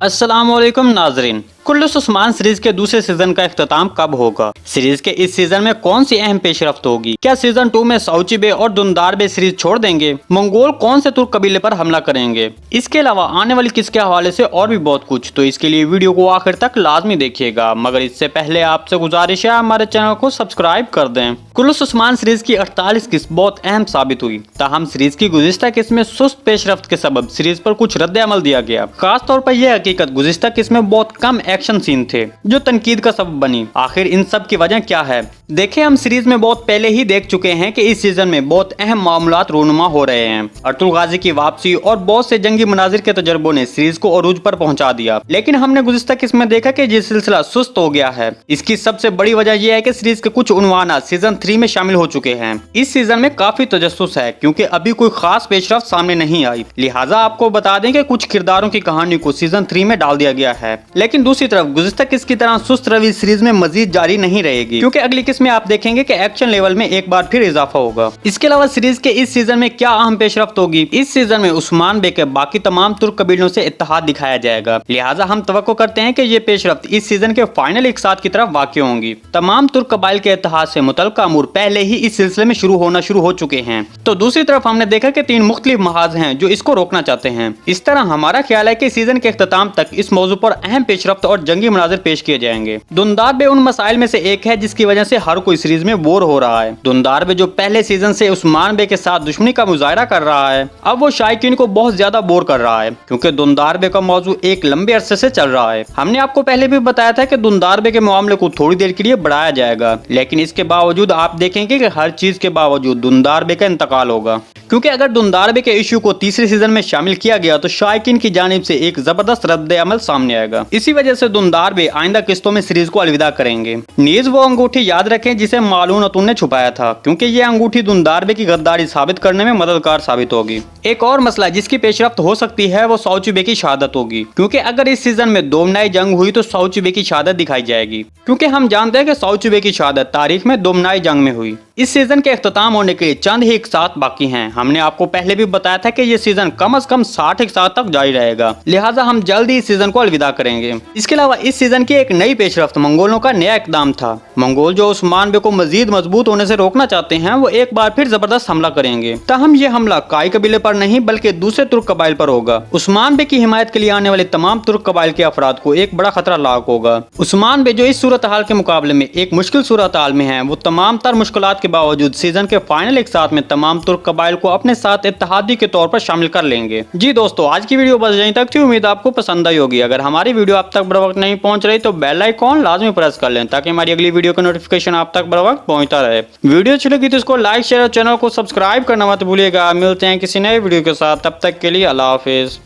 अस्सलाम वालेकुम नाजरीन। कुल्लुस उस्मान सीरीज के दूसरे सीजन का इख्तिताम कब होगा? सीरीज के इस सीजन में कौन सी अहम पेशरफ्त होगी? क्या सीजन 2 में साउची बे और दुंदार बे सीरीज छोड़ देंगे? मंगोल कौन से तुर्क कबीले पर हमला करेंगे? इसके अलावा आने वाली किस के हवाले से और भी बहुत कुछ। तो इसके लिए वीडियो को आखिर तक लाजमी देखिएगा, मगर इससे पहले आपसे गुजारिश है हमारे चैनल को सब्सक्राइब कर दें। कुल्लुस उस्मान सीरीज की 48 किस्त बहुत अहम साबित हुई। ताहम सीरीज की गुज़िश्ता किस्त में सुस्त पेशरफ्त के सबब सीरीज पर कुछ रद्द अमल दिया गया। खास तौर पर यह हकीकत गुज़िश्ता किस्त में बहुत कम एक्शन सीन थे जो तनकीद का सबब बनी। आखिर इन सब की वजह क्या है? देखें, हम सीरीज में बहुत पहले ही देख चुके हैं कि इस सीजन में बहुत अहम मामलात रूनुमा हो रहे हैं। अर्तुल गाजी की वापसी और बहुत से जंगी मनाजिर के तजर्बों ने सीरीज को अरूज पर पहुंचा दिया, लेकिन हमने गुज़िश्ता किस्त में देखा कि ये सिलसिला सुस्त हो गया है। इसकी सबसे बड़ी वजह यह है कि सीरीज के कुछ उन्वाना सीजन 3 में शामिल हो चुके हैं। इस सीजन में काफी तजस्सुस है क्योंकि अभी कोई खास पेशरफ्त सामने नहीं आई, लिहाजा आपको बता दें कि कुछ किरदारों की कहानी को सीजन 3 में डाल दिया गया है। लेकिन दूसरी तरफ गुज़िश्ता किस्त की तरह सुस्त रवि सीरीज में मजीद जारी नहीं रहेगी, क्योंकि अगली किस्त में आप देखेंगे कि एक्शन लेवल में एक बार फिर इजाफा होगा। इसके अलावा सीरीज के इस सीजन में क्या अहम पेशरफ्त होगी? इस सीजन में उस्मान बे के बाकी तमाम तुर्क कबीलों से इत्तेहाद दिखाया जाएगा, लिहाजा हम तवक्को करते हैं कि ये पेशरफ्त इस सीजन के फाइनल इकसाद की तरफ वाक़ई होंगी। तमाम तुर्क कबाइल के इत्तेहाद से मुतल्लिक़ अमूर पहले ही इस सिलसिले में शुरू हो चुके हैं। तो दूसरी तरफ हमने देखा कि 3 मुख्तलिफ महाज हैं जो इसको रोकना चाहते हैं। इस तरह हमारा ख्याल है कि सीजन के इख्तिताम तक इस मौजू पर अहम पेशरफ्त और जंगी मनाजिर पेश किए जाएंगे। दुंदार बे उन मसाइल में से एक है जिसकी वजह से हर कोई सीरीज में बोर हो रहा है। दुंदार बे जो पहले सीजन से उस्मान बे के साथ दुश्मनी का मुजाहरा कर रहा है, अब वो शायकीन को बहुत ज्यादा बोर कर रहा है, क्योंकि दुंदार बे का मौजू एक लंबे अरसे से चल रहा है। हमने आपको पहले भी बताया था कि दुंदार बे के मामले को थोड़ी देर के लिए बढ़ाया जाएगा, लेकिन इसके बावजूद आप देखेंगे कि हर चीज के बावजूद दुंदार बे का इंतकाल होगा, क्योंकि अगर दुंदार बे के इशू को तीसरे सीजन में शामिल किया गया तो शायकीन की जानिब से एक जबरदस्त रद्द अमल सामने आएगा। इसी वजह से दुंदार बे आइंदा किस्तों में सीरीज को अलविदा करेंगे। नीज वो अंगूठी याद रखें जिसे मालून अतुन ने छुपाया था, क्योंकि ये अंगूठी दुंदार बे की गद्दारी साबित करने में मददगार साबित होगी। एक और मसला जिसकी पेशरफ्त हो सकती है वो साउची बे की शहादत होगी, क्योंकि अगर इस सीजन में दोमनाई जंग हुई तो साउची बे की शहादत दिखाई जाएगी, क्योंकि हम जानते हैं कि साउची बे की शहादत तारीख में दोमनाई जंग में हुई। इस सीजन के इख्तिताम होने के लिए चंद ही इकसात बाकी हैं। हमने आपको पहले भी बताया था कि ये सीजन कम से कम 60 इकसात तक जारी रहेगा, लिहाजा हम जल्द ही इस सीजन को अलविदा करेंगे। इसके अलावा इस सीजन की एक नई पेशरफ्त मंगोलों का नया इकदाम था। मंगोल जो उस्मान बे को मजीद मजबूत होने से रोकना चाहते हैं, वो एक बार फिर जबरदस्त हमला करेंगे। ताहम ये हमला काई कबीले पर नहीं बल्कि दूसरे तुर्क कबाइल पर होगा। उस्मान बे की हिमायत के लिए आने वाले तमाम तुर्क कबाइल के अफराद को एक बड़ा खतरा लाक होगा। उस्मान बे जो इस सूरत हाल के मुकाबले में एक मुश्किल सूरत हाल में है, वो तमाम तर मुश्किलात के बावजूद सीजन के फाइनल एक साथ में तमाम तुर्क कबाइल को अपने साथ इत्तेहादी के तौर पर शामिल कर लेंगे। जी दोस्तों, आज की वीडियो बस यहीं तक थी। उम्मीद आपको पसंद आई होगी। अगर हमारी वीडियो आप तक बर वक्त नहीं पहुंच रही तो बेल आइकॉन लाजमी प्रेस कर लें, ताकि हमारी अगली वीडियो का नोटिफिकेशन आप तक बर वक्त पहुंचता रहे। वीडियो अच्छी लगी तो इसको लाइक शेयर और चैनल को सब्सक्राइब करना मत भूलिएगा। मिलते हैं किसी नए वीडियो के साथ, तब तक के लिए अल्लाह हाफिज।